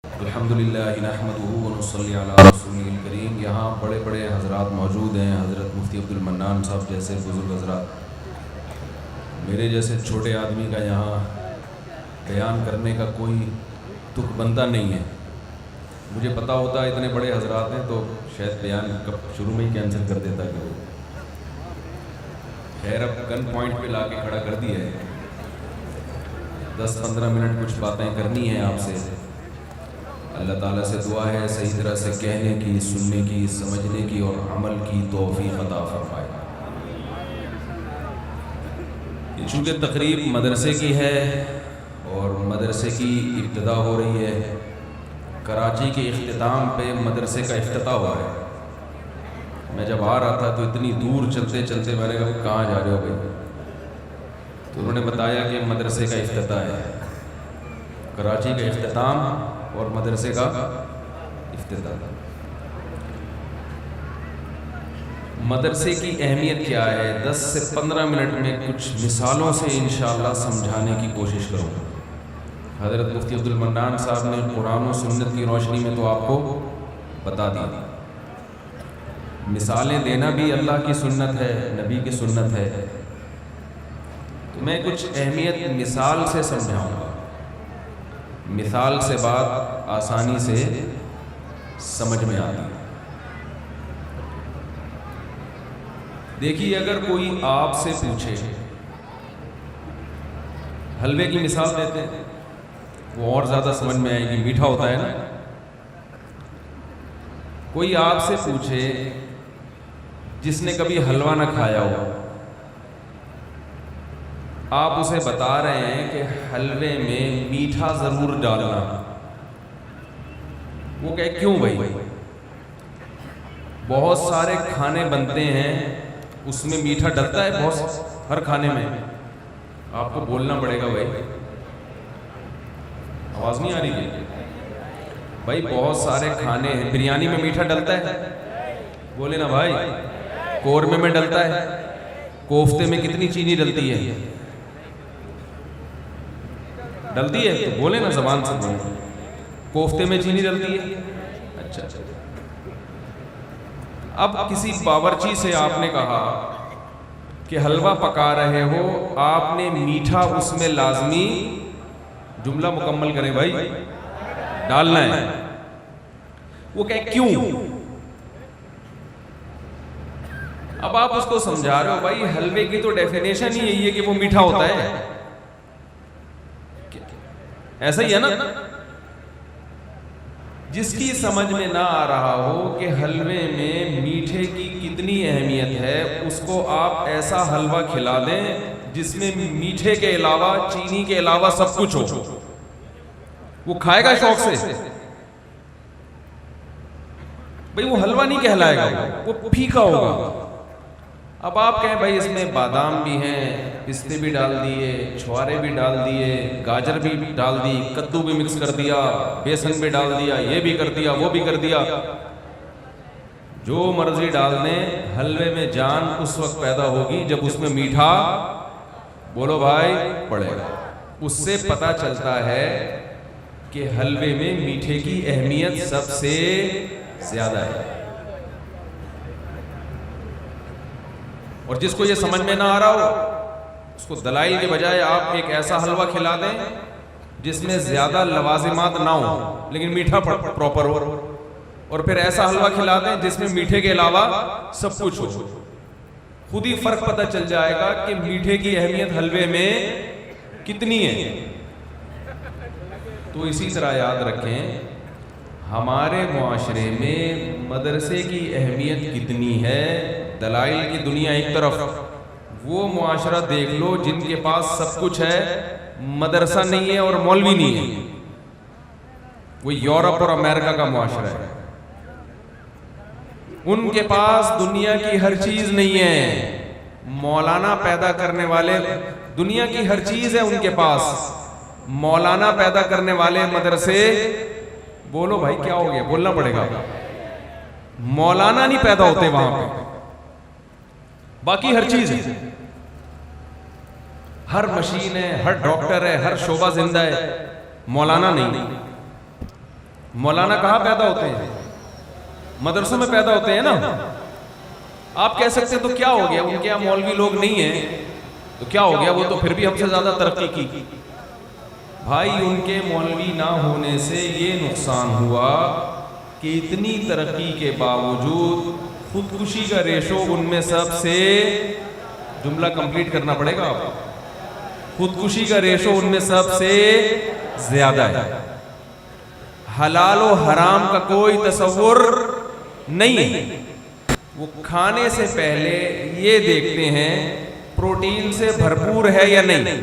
الحمدللہ نحمدہ ونصلی علی رسولہ الکریم۔ یہاں بڑے بڑے حضرات موجود ہیں، حضرت مفتی عبد المنان صاحب جیسے بزرگ حضرات۔ میرے جیسے چھوٹے آدمی کا یہاں بیان کرنے کا کوئی تک بندہ نہیں ہے۔ مجھے پتہ ہوتا ہے اتنے بڑے حضرات ہیں تو شاید بیان کب شروع میں ہی کینسل کر دیتا کہ وہ خیر اب گن پوائنٹ پہ لا کے کھڑا کر دیا ہے۔ 10-15 منٹ کچھ باتیں کرنی ہیں آپ سے۔ اللہ تعالیٰ سے دعا ہے صحیح طرح سے کہنے کی، سننے کی، سمجھنے کی اور عمل کی توفیق عطا فرمائے۔ چونکہ تقریب مدرسے کی ہے اور مدرسے کی ابتدا ہو رہی ہے، کراچی کے اختتام پہ مدرسے کا افتتاح ہوا ہے۔ میں جب آ رہا تھا تو اتنی دور چلتے چلتے میں نے کہا کہاں جا رہے ہو بھائی؟ تو انہوں نے بتایا کہ مدرسے کا افتتاح ہے، کراچی کا اختتام اور مدرسے کا افتتاح۔ مدرسے کی اہمیت کیا ہے 10 سے 15 منٹ میں کچھ مثالوں سے انشاءاللہ سمجھانے کی کوشش کروں گا۔ حضرت مفتی عبد المنان صاحب نے قرآن و سنت کی روشنی میں تو آپ کو بتا دیا، مثالیں دینا بھی اللہ کی سنت ہے، نبی کی سنت ہے، تو میں کچھ اہمیت مثال سے سمجھاؤں گا۔ مثال سے بات آسانی سے سمجھ میں آتی ہے۔ دیکھیے اگر کوئی آپ سے پوچھے، حلوے کی مثال دیتے ہیں وہ اور زیادہ سمجھ میں آئے گی، میٹھا ہوتا ہے نا۔ کوئی آپ سے پوچھے جس نے کبھی حلوہ نہ کھایا ہو، آپ اسے بتا رہے ہیں کہ حلوے میں میٹھا ضرور ڈالنا، وہ کہے کیوں بھائی؟ بہت سارے کھانے بنتے ہیں اس میں میٹھا ڈلتا ہے، بہت ہر کھانے میں۔ آپ کو بولنا پڑے گا بھائی، آواز نہیں آ رہی ہے بھائی؟ بہت سارے کھانے ہیں، بریانی میں میٹھا ڈلتا ہے، بولے نا بھائی۔ قورمے میں ڈلتا ہے، کوفتے میں کتنی چینی ڈلتی ہے؟ ڈلتی ہے تو بولے نا زبان سے بولے۔ کوفتے میں چینی ڈلتی ہے؟ اچھا۔ اب کسی باورچی سے آپ نے کہا کہ حلوہ پکا رہے ہو، آپ نے میٹھا اس میں لازمی، جملہ مکمل کریں بھائی، ڈالنا ہے۔ وہ کہے کیوں؟ اب آپ اس کو سمجھا رہے ہو بھائی حلوے کی تو ڈیفینیشن ہی یہی ہے کہ وہ میٹھا ہوتا ہے، ایسا ہی ہے نا۔ جس کی سمجھ میں نہ آ رہا ہو کہ حلوے میں میٹھے کی کتنی اہمیت ہے، اس کو آپ ایسا حلوہ کھلا دیں جس میں میٹھے کے علاوہ، چینی کے علاوہ سب کچھ ہو، وہ کھائے گا شوق سے؟ بھئی وہ حلوہ نہیں کہلائے گا، وہ پھیکا ہوگا۔ اب آپ کہیں بھائی اس میں بادام بھی ہیں، پستے بھی ڈال دیے، چھوارے بھی ڈال دیے، گاجر بھی ڈال دی، کدو بھی مکس کر دیا، بیسن بھی ڈال دیا، یہ بھی کر دیا، وہ بھی کر دیا، جو مرضی ڈال دیں، حلوے میں جان اس وقت پیدا ہوگی جب اس میں میٹھا، بولو بھائی، پڑے گا۔ اس سے پتہ چلتا ہے کہ حلوے میں میٹھے کی اہمیت سب سے زیادہ ہے۔ اور جس کو یہ سمجھ میں نہ آ رہا ہو، اس کو دلائل کے بجائے آپ ایک ایسا حلوہ کھلا دیں جس میں زیادہ لوازمات نہ ہوں لیکن میٹھا پراپر ہو، اور پھر ایسا حلوہ کھلا دیں جس میں میٹھے کے علاوہ سب کچھ ہو، خود ہی فرق پتہ چل جائے گا کہ میٹھے کی اہمیت حلوے میں کتنی ہے۔ تو اسی طرح یاد رکھیں ہمارے معاشرے میں مدرسے کی اہمیت کتنی ہے۔ دلائل کی دنیا ایک طرف، وہ معاشرہ دیکھ لو جن کے پاس سب کچھ ہے، مدرسہ نہیں ہے اور مولوی نہیں ہے، وہ یورپ اور امریکہ کا معاشرہ ہے۔ ان کے پاس دنیا کی ہر چیز نہیں ہے، مولانا پیدا کرنے والے، دنیا کی ہر چیز ہے ان کے پاس، مولانا پیدا کرنے والے مدرسے، بولو بھائی کیا ہو گیا؟ بولنا پڑے گا۔ مولانا نہیں پیدا ہوتے وہاں پہ، باقی ہر چیز ہے، ہر مشین ہے، ہر ڈاکٹر ہے، ہر شعبہ زندہ ہے، مولانا نہیں۔ مولانا کہاں پیدا ہوتے ہیں؟ مدرسوں میں پیدا ہوتے ہیں نا. آپ کہہ سکتے ہیں تو کیا ہو گیا، ان کے یہاں مولوی لوگ نہیں ہیں تو کیا ہو گیا، وہ تو پھر بھی ہم سے زیادہ ترقی کی. بھائی ان کے مولوی نہ ہونے سے یہ نقصان ہوا کہ اتنی ترقی کے باوجود خودکشی کا ریشو ان میں سب سے، جملہ کمپلیٹ کرنا پڑے گا آپ کو، خودکشی کا ریشو ان میں سب سے زیادہ ہے. حلال و حرام کا کوئی تصور نہیں ہے. وہ کھانے سے پہلے یہ دیکھتے ہیں پروٹین سے بھرپور ہے یا نہیں.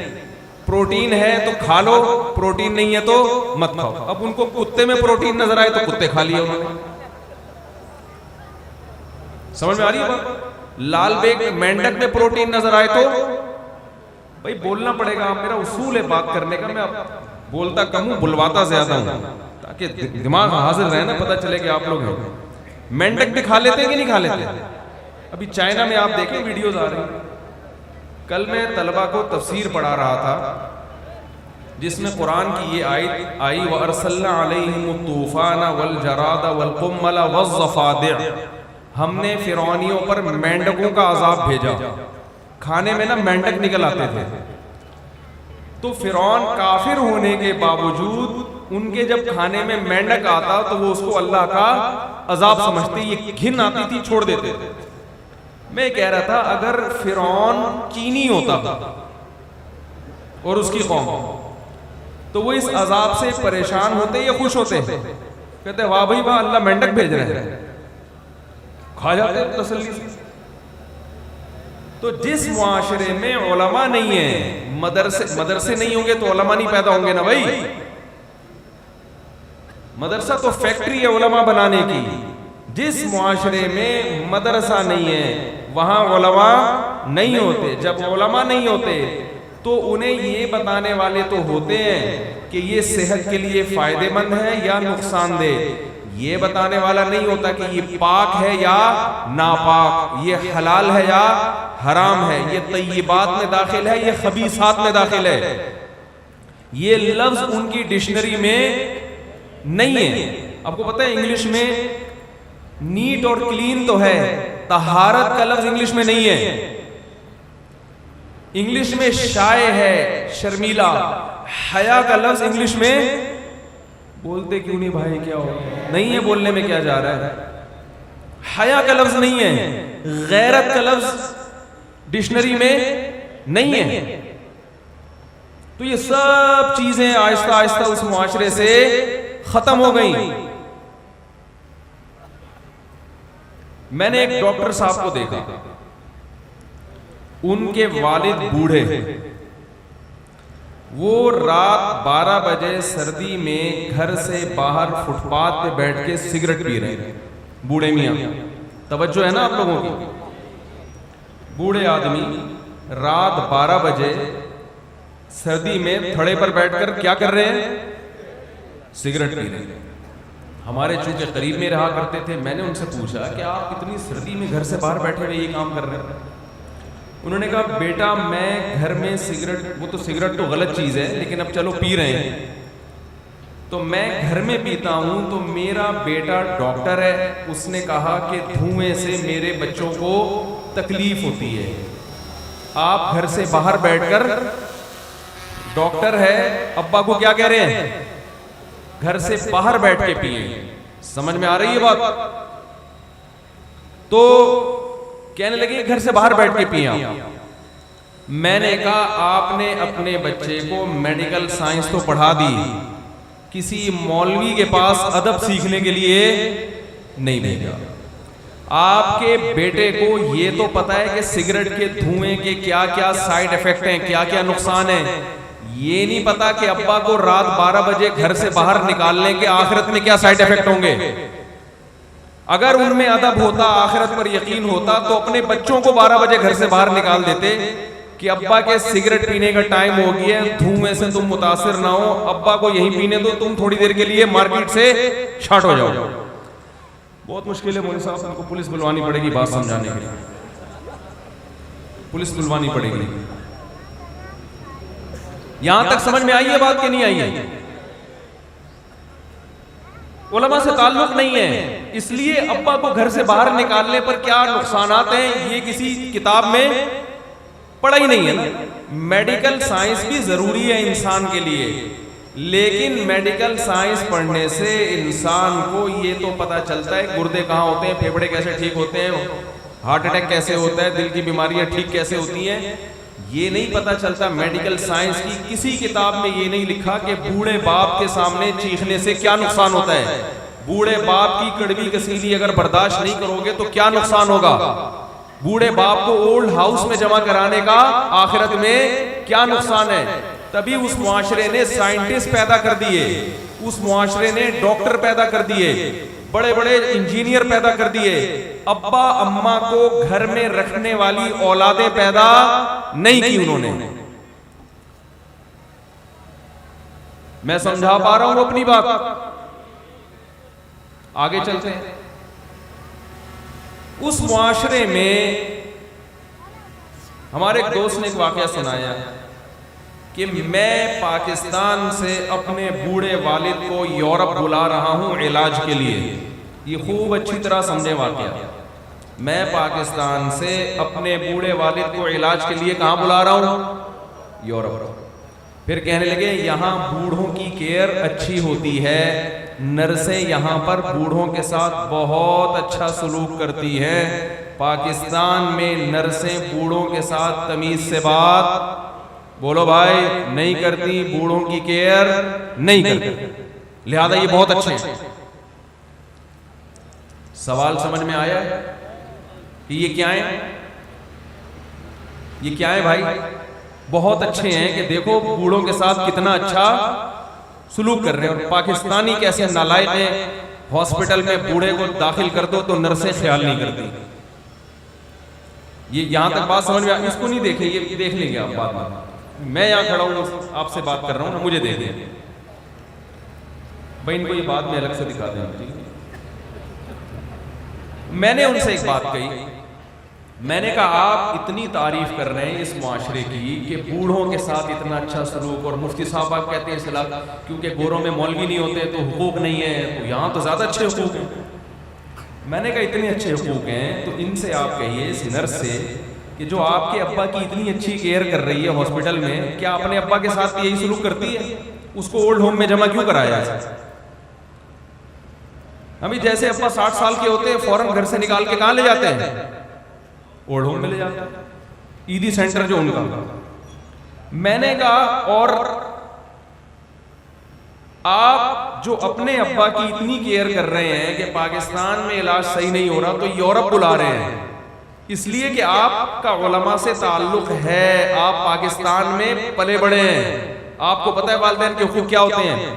پروٹین ہے تو کھا لو، پروٹین نہیں ہے تو مت کھاؤ. اب ان کو کتے میں پروٹین نظر آئے تو کتے کھا لیے انہوں نے. سمجھ میں آ رہی ہے بات؟ لال بیگ مینڈک میں پروٹین نظر آئے تو بھائی بولنا پڑے گا. میرا اصول ہے بات کرنے کا، میں بولتا کم ہوں بلواتا زیادہ ہوں تاکہ دماغ حاضر رہے نا، پتہ چلے کہ آپ لوگ ہیں. مینڈک بھی کھا لیتے ہیں کہ نہیں کھا لیتے؟ ابھی چائنا میں آپ دیکھیں ویڈیوز آ رہی ہیں. کل میں طلبہ کو تفسیر پڑھا رہا تھا جس میں قرآن کی یہ آیت آئی وَأَرْسَلْنَا عَلَيْهِمُ الطُّوفَانَ وَالْجَرَادَ وَالْقُمَّلَ وَالضَّفَادِعَ. ہم نے فرعونیوں پر مینڈکوں کا عذاب بھیجا. کھانے میں نا مینڈک نکل آتے تھے. تو فرعون کافر ہونے کے باوجود ان کے جب کھانے میں مینڈک آتا تو وہ اس کو اللہ کا عذاب سمجھتے، یہ گھن آتی تھی چھوڑ دیتے تھے. میں کہہ رہا تھا اگر فرعون چینی ہوتا اور اس کی قوم تو وہ اس عذاب سے پریشان ہوتے یا خوش ہوتے؟ کہتے واہ بھائی واہ، اللہ مینڈک بھیج رہے ہیں، کھا جاتے تسلی سے. تو جس معاشرے میں علماء نہیں ہیں، مدرسے نہیں ہوں گے تو علماء نہیں پیدا ہوں گے نا بھائی. مدرسہ تو فیکٹری ہے علماء بنانے کی. جس معاشرے میں مدرسہ نہیں ہے وہاں علماء نہیں ہوتے. جب علماء نہیں ہوتے تو انہیں یہ بتانے والے تو ہوتے ہیں کہ یہ صحت کے لیے فائدے مند ہے یا نقصان دہ. یہ بتانے والا نہیں ہوتا کہ یہ پاک ہے یا ناپاک، یہ حلال ہے یا حرام ہے، یہ طیبات میں داخل ہے یہ خبیثات میں داخل ہے. یہ لفظ ان کی ڈکشنری میں نہیں ہے. آپ کو پتہ ہے انگلش میں نیٹ اور کلین تو ہے، طہارت کا لفظ انگلش میں نہیں ہے. انگلش میں شائع ہے، شرمیلا. حیا کا لفظ انگلش میں بولتے کیوں نہیں بھائی؟ کیا ہو نہیں ہے بولنے میں، کیا جا رہا ہے؟ حیا کا لفظ نہیں ہے، غیرت کا لفظ ڈکشنری میں نہیں ہے. تو یہ سب چیزیں آہستہ آہستہ اس معاشرے سے ختم ہو گئیں. میں نے ایک ڈاکٹر صاحب کو دیکھا، ان کے والد بوڑھے، وہ رات 12 بجے سردی میں گھر سے باہر فٹ پاتھ پہ بیٹھ کے سگریٹ پی رہے ہیں. بوڑھے میاں، توجہ ہے نا آپ لوگوں کی. بوڑھے آدمی رات 12 بجے سردی میں تھڑے پر بیٹھ کر کیا کر رہے ہیں؟ سگریٹ پی رہے ہیں. ہمارے چونکہ قریب میں رہا کرتے تھے، میں نے ان سے پوچھا کہ آپ اتنی سردی میں گھر سے باہر بیٹھے ہوئے یہ کام کر رہے ہیں؟ انہوں نے کہا بیٹا میں گھر میں سگریٹ، وہ تو سگریٹ تو غلط چیز ہے لیکن اب چلو پی رہے ہیں تو میں گھر میں پیتا ہوں. تو میرا بیٹا ڈاکٹر ہے، اس نے کہا کہ دھوئیں سے میرے بچوں کو تکلیف ہوتی ہے. آپ گھر سے باہر بیٹھ کر، ڈاکٹر ہے، ابا کو کیا کہہ رہے ہیں؟ گھر سے باہر بیٹھ کے پیئیں. سمجھ میں آ رہی ہے بات؟ تو کہنے لگے گھر سے باہر بیٹھ کے پیئیں. میں نے کہا آپ نے اپنے بچے کو میڈیکل سائنس تو پڑھا دی، کسی مولوی کے پاس ادب سیکھنے کے لیے نہیں بھیجا. آپ کے بیٹے کو یہ تو پتا ہے کہ سگریٹ کے دھوئیں کے کیا کیا سائیڈ ایفیکٹ ہیں، کیا کیا نقصان ہیں. یہ نہیں پتا کہ ابا کو رات 12 بجے گھر سے باہر نکالنے کے آخرت میں کیا سائیڈ ایفیکٹ ہوں گے. اگر ان میں ادب ہوتا، آخرت پر یقین ہوتا تو اپنے بچوں کو 12 بجے گھر سے باہر نکال دیتے کہ ابا کے سگریٹ پینے کا ٹائم ہو گیا ہے، دھوئیں سے تم متاثر نہ ہو، ابا کو یہیں پینے دو، تم تھوڑی دیر کے لیے مارکیٹ سے شارٹ ہو جاؤ. بہت مشکل ہے مولوی صاحب، ان کو پولیس بلوانی پڑے گی بات سمجھانے کے لیے، پولیس بلوانی پڑے گی. یہاں تک سمجھ میں آئی ہے بات کہ نہیں آئی ہے؟ علماء سے تعلق نہیں ہے، اس لیے ابا کو گھر سے باہر نکالنے پر کیا نقصانات ہیں یہ کسی کتاب میں پڑھا ہی نہیں ہے نا۔ میڈیکل سائنس بھی ضروری ہے انسان کے لیے، لیکن میڈیکل سائنس پڑھنے سے انسان کو یہ تو پتہ چلتا ہے گردے کہاں ہوتے ہیں، پھیپھڑے کیسے ٹھیک ہوتے ہیں، ہارٹ اٹیک کیسے ہوتا ہے، دل کی بیماریاں ٹھیک کیسے ہوتی ہیں، یہ نہیں پتہ چلتا۔ میڈیکل سائنس کی کسی کتاب میں یہ نہیں لکھا کہ بوڑھے باپ کے سامنے چیخنے سے کیا نقصان ہوتا ہے، بوڑھے باپ کی کڑوی کسیلی اگر برداشت نہیں کرو گے تو کیا نقصان ہوگا، بوڑھے باپ کو اولڈ ہاؤس میں جمع کرانے کا آخرت میں کیا نقصان ہے۔ تبھی اس معاشرے نے سائنٹسٹ پیدا کر دیے، اس معاشرے نے ڈاکٹر پیدا کر دیے، بڑے بڑے انجینئر پیدا کر دیے۔ ابا اماں کو گھر میں رکھنے والی اولادیں پیدا نہیں کی انہوں نے۔ میں سمجھا پا رہا ہوں اپنی بات؟ آگے چلتے ہیں۔ اس معاشرے میں ہمارے ایک دوست نے ایک واقعہ سنایا کہ میں پاکستان سے اپنے بوڑھے والد کو یورپ بلا رہا ہوں علاج کے لیے۔ یہ خوب اچھی طرح سمجھے واقعہ، میں پاکستان سے اپنے بوڑھے والد کو علاج کے لیے کہاں بلا رہا ہوں؟ یورپ۔ پھر کہنے لگے یہاں بوڑھوں کی کیئر اچھی ہوتی ہے، نرسیں یہاں پر بوڑھوں کے ساتھ بہت اچھا سلوک کرتی ہیں، پاکستان میں نرسیں بوڑھوں کے ساتھ تمیز سے بات بولو بھائی نہیں کرتی، بوڑھوں کی کیئر نہیں کرتی، لہذا یہ بہت اچھے ہیں۔ سوال سمجھ میں آیا کہ یہ کیا ہے؟ یہ کیا ہے بھائی؟ بہت اچھے ہیں کہ دیکھو بوڑھوں کے ساتھ کتنا اچھا سلوک کر رہے ہیں، اور پاکستانی کیسے نالائق ہیں، ہاسپٹل میں بوڑھے کو داخل کر دو تو نرسیں خیال نہیں کرتی۔ یہ یہاں تک بات سمجھ میں اس کو نہیں دیکھیں، یہ دیکھ لیں گے آپ بعد میں یہاں کھڑا ہوں آپ سے بات کر رہا ہوں، مجھے دیکھ لیں بھائی، ان کو یہ بات میں الگ سے دکھا دیں۔ میں نے ان سے ایک بات کہی، میں نے کہا آپ اتنی تعریف کر رہے ہیں اس معاشرے کی کہ بوڑھوں کے ساتھ اتنا اچھا سلوک، اور مفتی صاحب آپ کہتے ہیں اصلاح کیونکہ گوروں میں مولوی نہیں ہوتے تو حقوق نہیں ہے، تو یہاں تو زیادہ اچھے حقوق ہیں۔ میں نے کہا اتنے اچھے حقوق ہیں تو ان سے آپ کہیے اس نرس سے کہ جو آپ کے ابا کی اتنی اچھی کیئر کر رہی ہے ہاسپٹل میں، کیا اپنے ابا کے ساتھ یہی سلوک کرتی ہے؟ اس کو اولڈ ہوم میں جمع کیوں کرایا ہے؟ ابھی جیسے ابا 60 سال کے ہوتے ہیں فوراً گھر سے نکال کے کہاں لے جاتے ہیں؟ اولڈ ہوم میں لے جاتے ہیں، عیدی سینٹر جو ان کا۔ میں نے کہا اور آپ جو اپنے ابا کی اتنی کیئر کر رہے ہیں کہ پاکستان میں علاج صحیح نہیں ہو رہا تو یورپ بلا رہے ہیں، اس لیے کہ آپ کا علماء سے تعلق ہے، آپ پاکستان میں پلے بڑے ہیں، آپ کو پتہ ہے والدین کے حقوق کیا ہوتے ہیں۔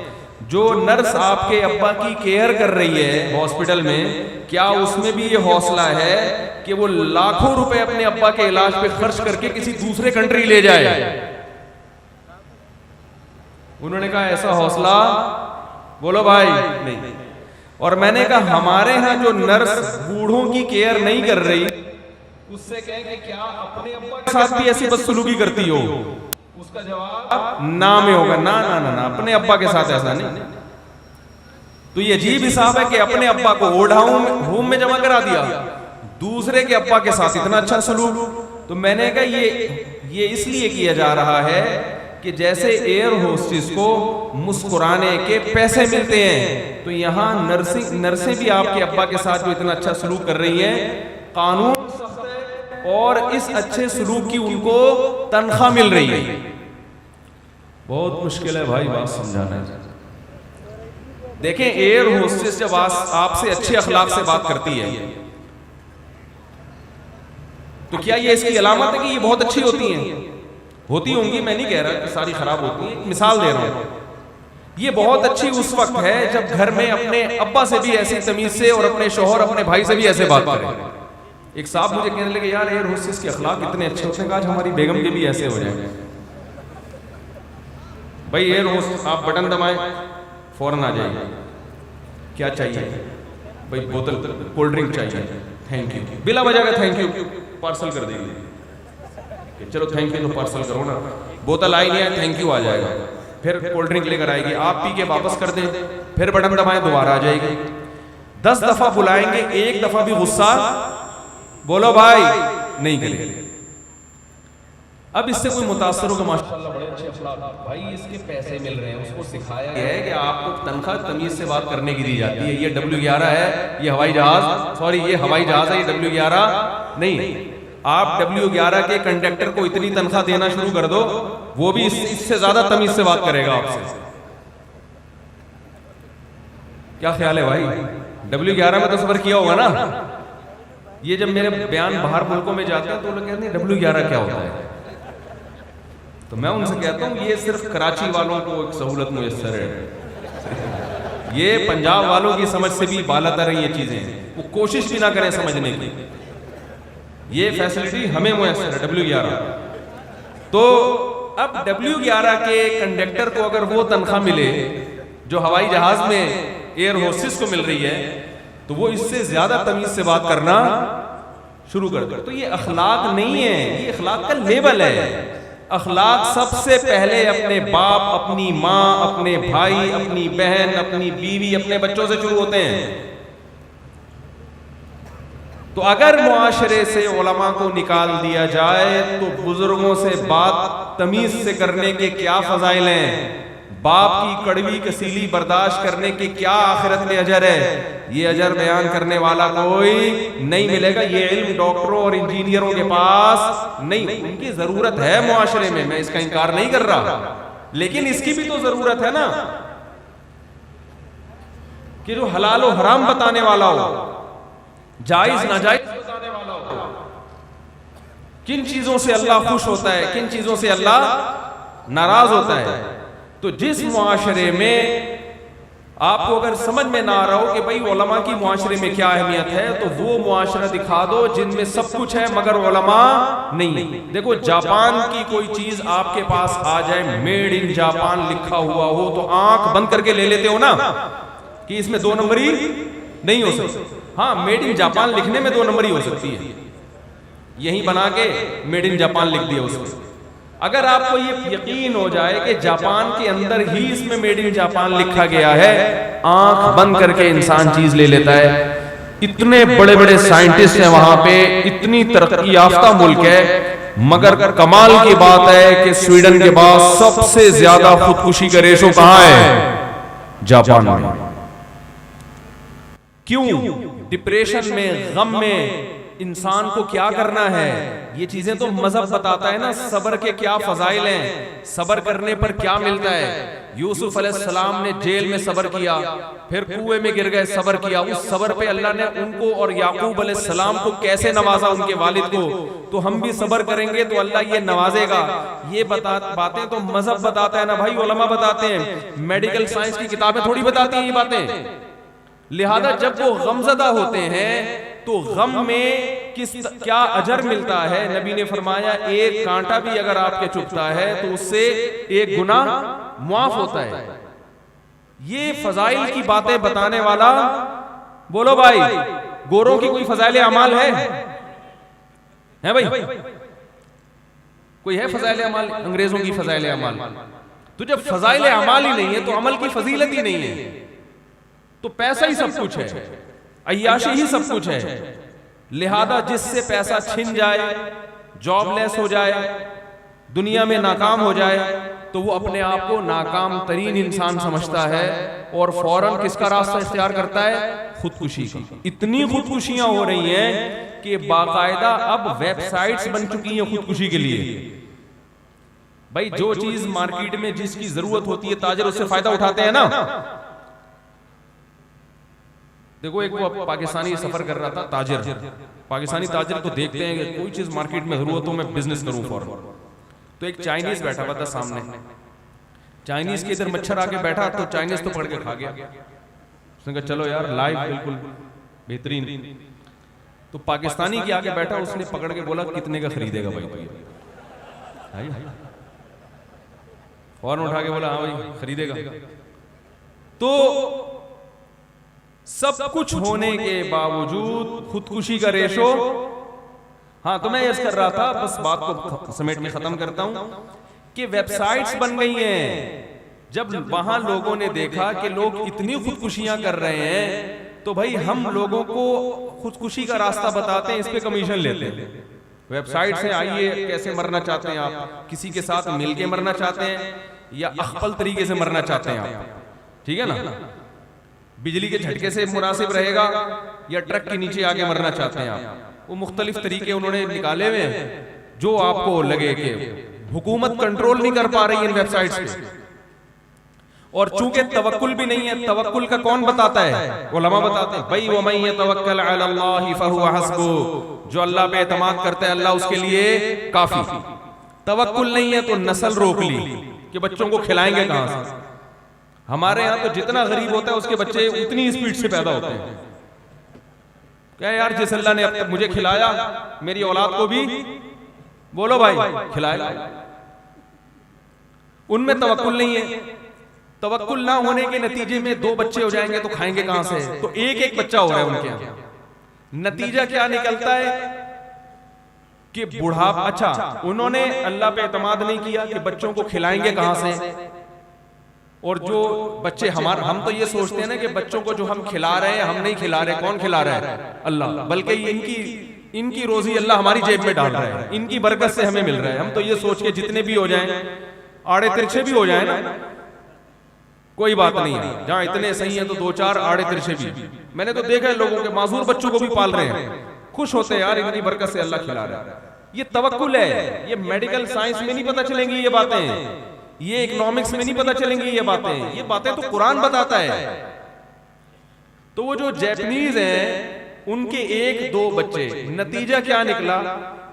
جو نرس آپ کے ابا کی کیئر کر رہی ہے ہاسپٹل میں، کیا اس میں بھی یہ حوصلہ ہے کہ وہ لاکھوں روپے اپنے ابا کے علاج پہ خرچ کر کے کسی دوسرے کنٹری لے جائے؟ انہوں نے کہا ایسا حوصلہ بولو بھائی نہیں۔ اور میں نے کہا ہمارے ہاں جو نرس بوڑھوں کی کیئر نہیں کر رہی اس سے کہیں کہ کیا اپنے ابا کے ساتھ بھی ایسی بدسلوکی کرتی ہو؟ اس کا جواب نہ میں ہوگا، نہ اپنے ابا کے ساتھ ایسا نہیں۔ تو یہ عجیب حساب ہے کہ اپنے ابا کو اولڈ ہوم میں جمع کرا دیا، دوسرے کے ابا کے ساتھ اتنا اچھا سلوک۔ تو میں نے کہا یہ اس لیے کیا جا رہا ہے کہ جیسے ایئر ہوسٹس کو مسکرانے کے پیسے ملتے ہیں تو یہاں نرسیں بھی آپ کے ابا کے ساتھ جو اتنا اچھا سلوک کر رہی ہیں، قانون اور اس اچھے سلوک کی ان کو تنخواہ مل رہی ہے۔ بہت مشکل ہے بھائی بات سمجھانا۔ دیکھیں ایئر ہوسٹس جب آپ سے اچھے اخلاق سے بات کرتی ہے تو کیا یہ اس کی علامت ہے کہ یہ بہت اچھی ہوتی ہیں؟ ہوتی ہوں گی، میں نہیں کہہ رہا کہ ساری خراب ہوتی ہیں، مثال دے رہا ہوں۔ یہ بہت اچھی اس وقت ہے جب گھر میں اپنے ابا سے بھی ایسی تمیز سے اور اپنے شوہر اپنے بھائی سے بھی ایسے بات کریں۔ ایک صاحب مجھے کہنے لگے یار ایئر ہوسٹس کے اخلاق اتنے اچھے ہوتے ہیں، آج ہماری بیگم کے بھی ایسے ہو جائیں۔ بھائی ایئر ہوسٹس آپ بٹن دبائیں فوراً آ جائیے، کیا چاہیے بھائی؟ بوتل کولڈ ڈرنک چاہیے، تھینک یو، بلا وجہ کا تھینک یو پارسل کر دیں گے، چلو تھینک یو تو پارسل کرو نا، بوتل آئی نہیں ہے تھینک یو آ جائے گا، پھر کولڈ ڈرنک لے کر آئے گی، آپ پی کے واپس کر دیں، پھر بٹن دبائیں دوبارہ آ جائے گی. 10 دفعہ بلائیں گے, ایک دفعہ بھی غصہ بولو بھائی نہیں کرے گا. اب اس سے کوئی متاثر ہوگا ماشاءاللہ بڑے اچھے افراد بھائی اس کے پیسے مل رہے ہیں, اس کو سکھایا گیا ہے کہ آپ کو تنخواہ تمیز سے بات کرنے کی دی جاتی ہے. یہ W11 ہے, یہ ہوائی جہاز, سوری یہ ہوائی جہاز ہے, یہ W11 نہیں. آپ W11 کے کنڈکٹر کو اتنی تنخواہ دینا شروع کر دو, وہ بھی اس سے زیادہ تمیز سے بات کرے گا آپ سے. کیا خیال ہے بھائی؟ W11 میں تو سفر کیا ہوگا نا. یہ جب میرے بیان باہر ملکوں میں جاتے ہیں تو لوگ کہتے ہیں W11 کیا ہوتا ہے, تو میں ان سے کہتا ہوں یہ صرف کراچی والوں کو ایک سہولت میسر ہے, یہ پنجاب والوں کی سمجھ سے بھی بالاتر ہیں یہ چیزیں, وہ کوشش بھی نہ کریں سمجھنے کی. یہ فیسلٹی ہمیں میسر ہے W11. تو اب W11 کے کنڈکٹر کو اگر وہ تنخواہ ملے جو ہوائی جہاز میں ایئر ہوسٹس کو مل رہی ہے, تو وہ اس سے زیادہ تمیز سے بات کرنا شروع کر دے. تو یہ اخلاق نہیں ہے, یہ اخلاق کا لیبل ہے. اخلاق سب سے پہلے اپنے باپ, اپنی ماں, اپنے بھائی, اپنی بہن, اپنی بیوی, اپنے بچوں سے شروع ہوتے ہیں. تو اگر معاشرے سے علماء کو نکال دیا جائے تو بزرگوں سے بات تمیز سے کرنے کے کیا فضائل ہیں, باپ کی کڑوی کسیلی برداشت کرنے کے کیا آخرت میں اجر ہے, یہ اجر بیان کرنے والا کوئی نہیں ملے گا. یہ علم ڈاکٹروں اور انجینئروں کے پاس نہیں, ان کی ضرورت ہے معاشرے میں, میں اس کا انکار نہیں کر رہا, لیکن اس کی بھی تو ضرورت ہے نا کہ جو حلال و حرام بتانے والا ہو, جائز ناجائز بتانے والا ہو, کن چیزوں سے اللہ خوش ہوتا ہے, کن چیزوں سے اللہ ناراض ہوتا ہے. تو جس معاشرے میں آپ کو اگر سمجھ میں نہ آ رہا ہو کہ بھئی علماء کی معاشرے میں کیا اہمیت ہے, تو وہ معاشرہ دکھا دو جن میں سب کچھ ہے مگر علماء نہیں. دیکھو جاپان کی کوئی چیز آپ کے پاس آ جائے, میڈ ان جاپان لکھا ہوا ہو, تو آنکھ بند کر کے لے لیتے ہو نا کہ اس میں 2 نمبری نہیں ہو سکتی. ہاں میڈ ان جاپان لکھنے میں 2 نمبری ہو سکتی ہے, یہیں بنا کے میڈ ان جاپان لکھ دیا اس میں. اگر آپ کو یہ یقین ہو جائے کہ جاپان کے اندر ہی اس میں میڈ ان جاپان لکھا گیا ہے, آنکھ بند کر کے انسان چیز لے لیتا ہے. اتنے بڑے بڑے سائنٹسٹ ہیں وہاں پہ, اتنی ترقی یافتہ ملک ہے, مگر کمال کی بات ہے کہ سویڈن کے بعد سب سے زیادہ خودکشی کا ریشو کہاں ہے؟ جاپان میں. کیوں؟ ڈپریشن میں, غم میں انسان کو کیا کرنا ہے, یہ چیزیں تو مذہب بتاتا ہے نا. صبر کے کیا فضائل ہیں, صبر کرنے پر کیا ملتا ہے. یوسف علیہ السلام نے جیل میں صبر کیا, پھر کنویں میں گر گئے, صبر کیا. اس صبر پہ اللہ نے ان کو اور یعقوب علیہ السلام کو کیسے نوازا, ان کے والد کو. تو ہم بھی صبر کریں گے تو اللہ یہ نوازے گا. یہ باتیں تو مذہب بتاتا ہے نا بھائی, علماء بتاتے ہیں, میڈیکل سائنس کی کتابیں تھوڑی بتاتی ہیں یہ باتیں. لہذا جب وہ غمزدہ ہوتے ہیں تو غم میں کیا اجر ملتا ہے. نبی نے فرمایا ایک کانٹا بھی اگر آپ کے چبھتا ہے تو اس سے 1 گناہ معاف ہوتا ہے. یہ فضائل کی باتیں بتانے والا, بولو بھائی, گوروں کی کوئی فضائل اعمال ہے بھائی؟ کوئی ہے فضائل اعمال؟ انگریزوں کی فضائل اعمال. تو جب فضائل اعمال ہی نہیں ہے تو عمل کی فضیلت ہی نہیں ہے. تو پیسہ ہی سب کچھ ہے, عیاشی ہی سب کچھ ہے. لہذا جس سے پیسہ چھن جائے, جاب لیس ہو جائے, دنیا میں ناکام ہو جائے, تو وہ اپنے آپ کو ناکام ترین انسان سمجھتا ہے اور فوراً کس کا راستہ اختیار کرتا ہے؟ خودکشی کا. اتنی خودکشیاں ہو رہی ہیں کہ باقاعدہ اب ویب سائٹس بن چکی ہیں خودکشی کے لیے. بھائی جو چیز مارکیٹ میں جس کی ضرورت ہوتی ہے تاجر اس سے فائدہ اٹھاتے ہیں نا. دیکھو ایک وہ پاکستانی سفر کر رہا تھا, تاجر, پاکستانی تاجر تو دیکھتے ہیں کہ کوئی چیز مارکیٹ میں ضرورت ہو میں بزنس کروں فوراً. تو ایک چائنیز بیٹھا ہوا تھا سامنے, چائنیز کے ادھر مچھر آ کے بیٹھا تو چائنیز تو پکڑ کے کھا گیا. اس نے کہا چلو یار لائف بالکل بہترین. تو پاکستانی کے آگے بیٹھا, اس نے پکڑ کے بولا کتنے کا خریدے گا بھائی؟ فوراً اٹھا کے بولا ہاں بھائی خریدے گا. تو سب کچھ ہونے کے باوجود خودکشی کا ریشو. ہاں تو میں عرض کر رہا تھا, بس بات کو سمیٹ میں ختم کرتا ہوں کہ ویب سائٹس بن گئی ہیں جب وہاں لوگوں نے دیکھا کہ لوگ اتنی خودکشیاں کر رہے ہیں تو بھائی ہم لوگوں کو خودکشی کا راستہ بتاتے ہیں, اس پہ کمیشن لیتے ہیں. ویب سائٹ سے آئیے کیسے مرنا چاہتے ہیں آپ, کسی کے ساتھ مل کے مرنا چاہتے ہیں یا اخپل طریقے سے مرنا چاہتے ہیں آپ, ٹھیک ہے نا, بجلی کے جھٹکے سے مناسب رہے گا یا ٹرک کے نیچے آ کے مرنا چاہتے ہیں آپ. وہ مختلف طریقے انہوں نے نکالے ہوئے ہیں جو آپ کو لگے کہ حکومت کنٹرول نہیں کر پا رہی ان ویب سائٹس پہ. اور چونکہ توکل بھی نہیں ہے, توکل کا کون بتاتا ہے؟ علماء بتاتے ہیں بھائی وَمَن يَتَوَكَّلْ عَلَى اللَّهِ فَهُوَ حَسْبُهُ, جو اللہ پہ اعتماد کرتا ہے اللہ اس کے لیے کافی. توکل نہیں ہے تو نسل روک لی کہ بچوں کو کھلائیں گے کہاں سے. ہمارے ہاں تو جتنا غریب ہوتا ہے اس کے بچے اتنی اسپیڈ سے پیدا ہوتے ہیں. کیا یار جس اللہ نے اب تک مجھے کھلایا میری اولاد کو بھی بولو بھائی کھلائے. ان میں توکل نہیں ہے. توکل نہ ہونے کے نتیجے میں 2 بچے ہو جائیں گے تو کھائیں گے کہاں سے؟ تو ایک بچہ ہو رہا ہے ان کے یہاں. نتیجہ کیا نکلتا ہے کہ بڑھاپا. اچھا انہوں نے اللہ پہ اعتماد نہیں کیا کہ بچوں کو کھلائیں گے کہاں سے, اور جو بچے ہم تو یہ سوچتے ہیں نا کہ بچوں کو جو ہم کھلا رہے ہیں ہم نہیں کھلا رہے, کون کھلا رہا ہے؟ اللہ. بلکہ ان کی روزی اللہ ہماری جیب میں ڈال رہا ہے, ان کی برکت سے ہمیں مل رہا ہے. ہم تو یہ سوچ کے جتنے بھی ہو جائیں آڑے ترچھے بھی ہو جائیں نا کوئی بات نہیں ہے, جہاں اتنے صحیح ہیں تو 2-4 آڑے ترچھے بھی. میں نے تو دیکھا ہے لوگوں کے معذور بچوں کو بھی پال رہے ہیں, خوش ہوتے ہیں یار اتنی برکت سے اللہ کھلا رہا ہے. یہ توکل ہے. یہ میڈیکل سائنس میں نہیں پتہ چلیں گی یہ باتیں, یہ اکنامکس میں نہیں پتہ چلیں گی یہ باتیں تو قرآن بتاتا ہے. تو وہ جو جیپنیز ہیں ان کے 1-2 بچے, نتیجہ کیا نکلا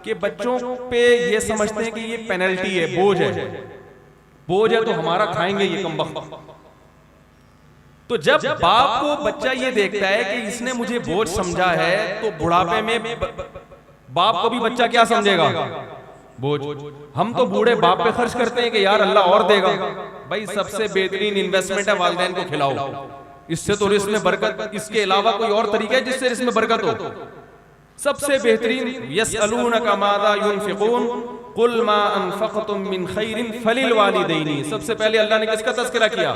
کہ بچوں پہ یہ سمجھتے ہیں کہ یہ پینلٹی ہے, بوجھ ہے تو ہمارا کھائیں گے یہ کمبخت. تو جب باپ کو بچہ یہ دیکھتا ہے کہ اس نے مجھے بوجھ سمجھا ہے تو بڑھاپے میں باپ کو بھی بچہ کیا سمجھے گا؟ بوجھ. ہم تو بوڑھے باپ پہ خرچ کرتے ہیں کہ یار اللہ اور دے گا. بھائی سب سے بہترین انویسٹمنٹ ہے والدین کو کھلاؤ, اس سے تو رزق میں برکت, اس کے علاوہ کوئی اور طریقہ ہے جس سے رزق میں برکت ہو؟ سب سے بہترین یسألونک ماذا ينفقون قل ما انفقتم من خیر فللوالدین. سب سے پہلے اللہ نے کس کا تذکرہ کیا؟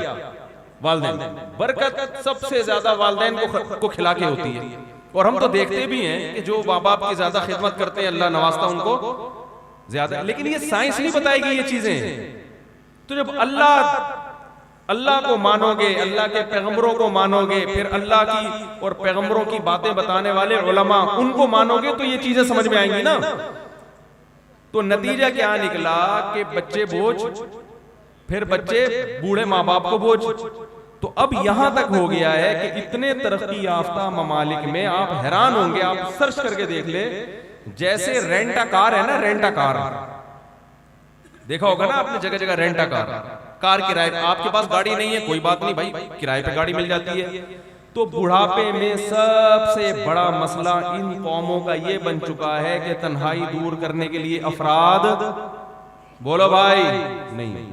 والدین. برکت سب سے زیادہ والدین کو کھلا کے ہوتی ہے. اور ہم تو دیکھتے بھی ہیں کہ جو ماں باپ کی زیادہ خدمت کرتے ہیں اللہ نوازتا ان کو زیادہ. لیکن یہ سائنس نہیں بتائے گی یہ چیزیں. تو جب اللہ کو مانو گے, اللہ کے پیغمبروں کو مانو گے, پھر اللہ کی اور پیغمبروں کی باتیں بتانے والے علماء ان کو مانو گے تو یہ چیزیں سمجھ میں آئیں گی نا. تو نتیجہ کیا نکلا کہ بچے بوجھ, پھر بچے بوڑھے ماں باپ کو بوجھ. تو اب یہاں تک ہو گیا ہے کہ اتنے ترقی یافتہ ممالک میں آپ حیران ہوں گے, آپ سرچ کر کے دیکھ لیں, جیسے رینٹا کار ہے نا, رینٹا کار دیکھا ہوگا نا آپ نے جگہ جگہ رینٹا کار کرائے. آپ کے پاس گاڑی نہیں ہے کوئی بات نہیں بھائی, کرائے پہ گاڑی مل جاتی ہے. تو بڑھاپے میں سب سے بڑا مسئلہ ان قوموں کا یہ بن چکا ہے کہ تنہائی دور کرنے کے لیے افراد, بولو بھائی, نہیں.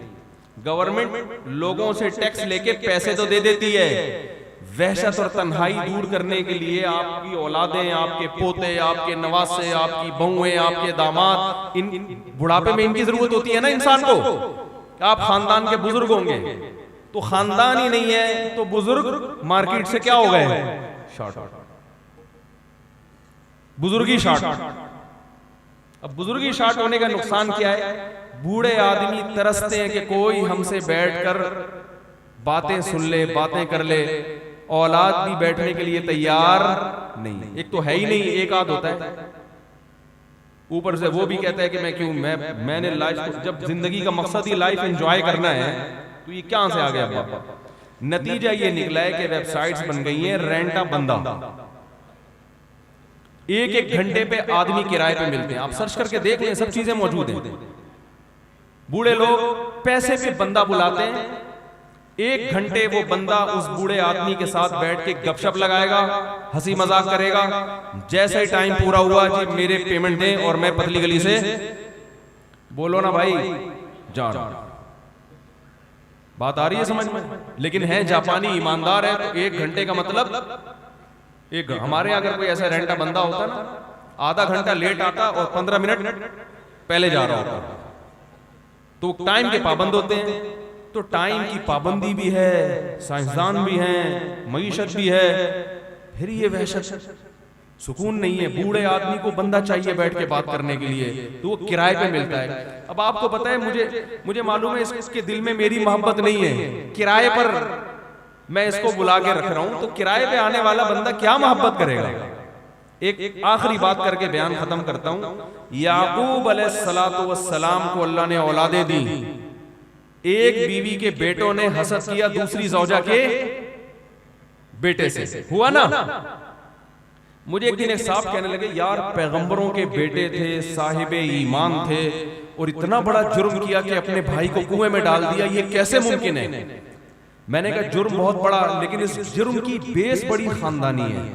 گورنمنٹ لوگوں سے ٹیکس لے کے پیسے تو دے دیتی ہے, وحشت اور تنہائی دور کرنے کے لیے آپ کی اولادیں, آپ کے پوتے, آپ کے نواسے, آپ کی بہویں, آپ کے داماد, ان بڑھاپے میں ان کی ضرورت ہوتی ہے نا انسان کو. آپ خاندان کے بزرگ ہوں گے تو خاندان ہی نہیں ہے تو بزرگ مارکیٹ سے کیا ہو گئے؟ شارٹ. بزرگی شارٹ. اب بزرگی شارٹ ہونے کا نقصان کیا ہے؟ بوڑھے آدمی ترستے ہیں کہ کوئی ہم سے بیٹھ کر باتیں سن لے, باتیں کر لے. اولاد بھی بیٹھنے کے لیے تیار نہیں. ایک تو ہے ہی نہیں, ایک آدھ ہوتا ہے, اوپر سے وہ بھی کہتا ہے کہ میں نے لائف, جب زندگی کا مقصد ہی لائف انجوائے کرنا ہے تو یہ کہاں سے آ گیا؟ نتیجہ یہ نکلا ہے کہ ویب سائٹس بن گئی ہیں رینٹا بندہ. 1 گھنٹے پہ آدمی کرائے پہ ملتے ہیں. آپ سرچ کر کے دیکھ لیں, سب چیزیں موجود ہیں. بوڑھے لوگ پیسے پہ بندہ بلاتے ہیں, 1 گھنٹے وہ بندہ اس بوڑھے آدمی کے ساتھ بیٹھ کے گپ شپ لگائے گا, ہنسی مذاق کرے گا. جیسے ہی ٹائم پورا ہوا جی میرے پیمنٹ دیں اور میں پتلی گلی سے, بولو نا بھائی جان. بات آ رہی ہے سمجھ میں؟ لیکن ہے جاپانی ایماندار ہے تو 1 گھنٹے کا مطلب ہمارے اگر کوئی ایسا رینٹا بندہ ہوتا نا, آدھا گھنٹہ لیٹ آتا اور 15 منٹ پہلے جا رہا ہوتا. تو ٹائم کے پابند ہوتے ہیں. تو ٹائم کی پابندی بھی ہے، سائنسدان بھی ہیں، معیشت بھی ہے، پھر یہ وحشت، سکون نہیں ہے. بوڑھے آدمی کو بندہ چاہیے بیٹھ کے بات کرنے کے لیے، تو وہ کرائے پہ ملتا ہے. اب آپ کو پتہ ہے مجھے معلوم ہے اس کے دل میں میری محبت نہیں ہے، کرائے پر میں اس کو بلا کے رکھ رہا ہوں، تو کرائے پہ آنے والا بندہ کیا محبت کرے گا. ایک آخری بات کر کے بیان ختم کرتا ہوں. یعقوب علیہ السلام کو اللہ نے اولادیں دی. ایک بیوی کے بیٹوں نے حسد کیا دوسری زوجہ کے بیٹے سے، ہوا نا. مجھے ایک دن ایک صاحب کہنے لگے یار پیغمبروں کے بیٹے تھے، صاحب ایمان تھے، اور اتنا بڑا جرم کیا کہ اپنے بھائی کو کنویں میں ڈال دیا، یہ کیسے ممکن ہے؟ میں نے کہا جرم بہت بڑا، لیکن اس جرم کی بیس بڑی خاندانی ہے.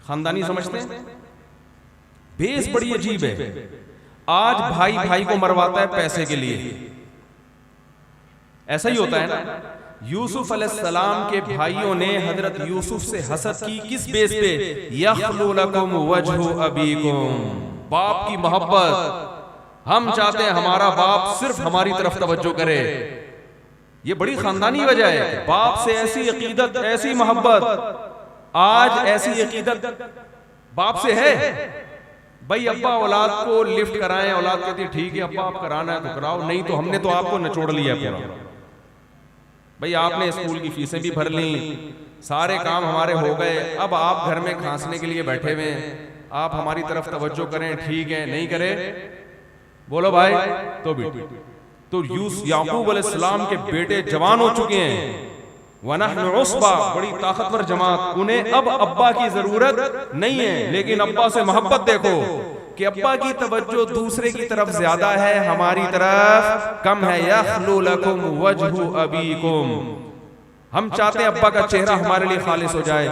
خاندانی سمجھتے ہیں؟ بیس بڑی عجیب ہے. آج بھائی بھائی کو مرواتا ہے پیسے کے لیے، ایسا ہی ہوتا ہے نا. یوسف علیہ السلام کے بھائیوں نے حضرت یوسف سے حسد کی، کس بیس پہ؟ یخلو لکم وجہ ابیکم، باپ کی محبت. ہم چاہتے ہیں ہمارا باپ صرف ہماری طرف توجہ کرے. یہ بڑی خاندانی وجہ ہے. باپ سے ایسی عقیدت، ایسی محبت. آج ایسی عقیدت باپ سے ہے. بھائی ابا اولاد کو لفٹ کرائیں، اولاد کہتی ہے ٹھیک ہے ابا آپ کرانا ہے تو کراؤ، نہیں تو ہم نے تو آپ کو نچوڑ لیا پورا. بھئی آپ نے اسکول کی فیسیں بھی بھر لیں، سارے کام ہمارے ہو گئے، اب آپ گھر میں کھانسنے کے لیے بیٹھے ہوئے ہیں، آپ ہماری طرف توجہ کریں، ٹھیک ہے نہیں کرے بولو بھائی تو بھی. تو یعقوب علیہ السلام کے بیٹے جوان ہو چکے ہیں، وَنَحْنُ عُصْبَةٌ، بڑی طاقتور جماعت. انہیں اب ابا کی ضرورت نہیں ہے، لیکن ابا سے محبت دیکھو کہ ابا کی توجہ دوسرے کی طرف زیادہ ہے، ہماری طرف کم ہے. یخلو لکم وجہ ابیکم، ہم چاہتے ہیں ابا کا چہرہ ہمارے لیے خالص ہو جائے.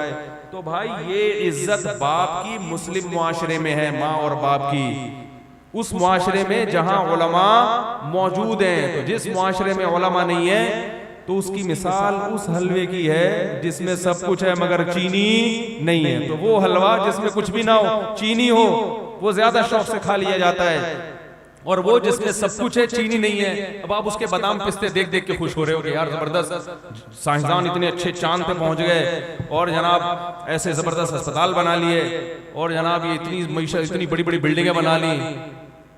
تو بھائی یہ عزت باپ کی مسلم معاشرے میں ہے، ماں اور باپ کی. اس معاشرے میں جہاں علماء موجود ہیں، تو جس معاشرے میں علماء نہیں ہے تو اس کی مثال اس حلوے کی ہے جس میں سب کچھ ہے مگر چینی نہیں ہے. تو وہ حلوہ جس میں کچھ بھی نہ ہو، چینی ہو، وہ زیادہ شوق سے کھا لیا جاتا ہے. اور وہ جس میں سب کچھ ہے، چینی نہیں ہے، اب آپ اس کے بادام پستے دیکھ دیکھ کے خوش ہو رہے ہو کہ یار زبردست، سائنسدان اتنے اچھے چاند پہ پہنچ گئے، اور جناب ایسے زبردست ہسپتال بنا لیے، اور جناب یہ اتنی معیشت، اتنی بڑی بڑی بلڈنگیں بنا لی.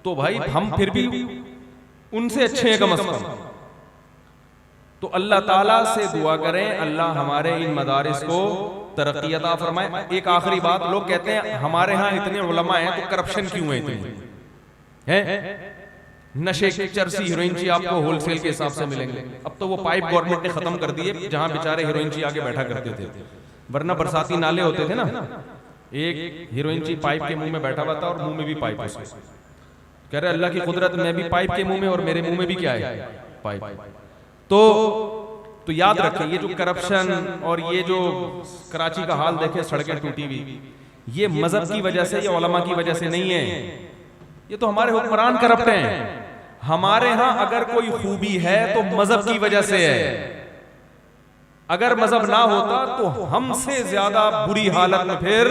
تو بھائی ہم پھر بھی ان سے اچھے ہیں کم از کم. تو اللہ تعالیٰ سے دعا کریں اللہ ہمارے ان مدارس کو ترقی عطا فرمائے. ایک آخری بات، لوگ کہتے ہیں ہمارے ہاں اتنے علماء ہیں تو کرپشن کیوں ہے اتنی؟ نشے چرسی ہیروئنچی آپ کو ہول سیل کے حساب سے ملیں گے. اب تو وہ پائپ گورنمنٹ نے ختم کر دیے جہاں بیچارے ہیروئنچی آگے بیٹھا کرتے تھے، ورنہ برساتی نالے ہوتے تھے نا، ایک ہیروئنچی پائپ کے منہ میں بیٹھا ہوا تھا اور منہ میں بھی پائپ. کہہ رہے اللہ کی قدرت، میں بھی پائپ کے منہ میں اور میرے منہ میں بھی کیا ہے؟ پائپ. تو یاد رکھیں یہ جو کرپشن اور یہ جو کراچی کا حال دیکھیں، سڑکیں ٹوٹی ہوئی، یہ مذہب کی وجہ سے یا علماء کی وجہ سے نہیں ہے، یہ تو ہمارے حکمران کرپٹ ہیں. ہمارے ہاں اگر کوئی خوبی ہے تو مذہب کی وجہ سے ہے. اگر مذہب نہ ہوتا تو ہم سے زیادہ بری حالت میں پھر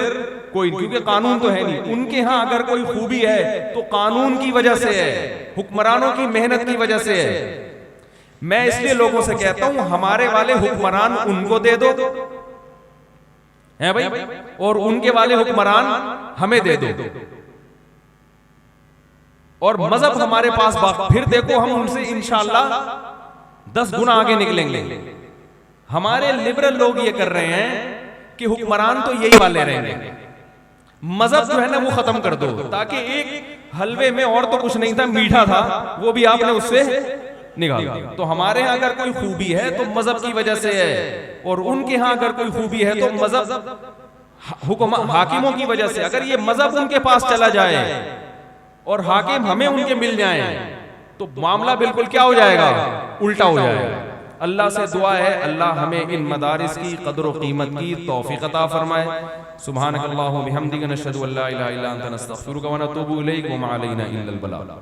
کوئی، کیونکہ قانون تو ہے نہیں. ان کے ہاں اگر کوئی خوبی ہے تو قانون کی وجہ سے ہے، حکمرانوں کی محنت کی وجہ سے ہے. میں اس لیے لوگوں سے کہتا ہوں ہمارے والے حکمران ان کو دے دو ہیں بھائی، اور ان کے والے حکمران ہمیں دے دو، اور مذہب ہمارے پاس پھر دیکھو ہم ان سے انشاءاللہ 10 گنا آگے نکلیں گے. ہمارے لبرل لوگ یہ کر رہے ہیں کہ حکمران تو یہی والے رہیں گے، مذہب جو ہے نا وہ ختم کر دو، تاکہ ایک حلوے میں اور تو کچھ نہیں تھا، میٹھا تھا، وہ بھی آپ نے اس سے نکال. تو ہمارے ہاں اگر کوئی خوبی ہے تو مذہب کی وجہ سے ہے، اور ان کے ہاں اگر کوئی خوبی ہے تو مذہب حاکموں کی وجہ سے. اگر یہ مذہب ان کے پاس چلا جائے اور حاکم ہمیں ان کے مل جائیں تو معاملہ بالکل کیا ہو جائے گا؟ الٹا ہو جائے گا. اللہ سے دعا ہے اللہ ہمیں ان مدارس کی قدر و قیمت کی توفیق عطا فرمائے. سبحانک اللہم و بحمدک، نشہد ان لا الہ الا انت، نستغفرک و نتوب الیک، وما علینا الا البلاغ.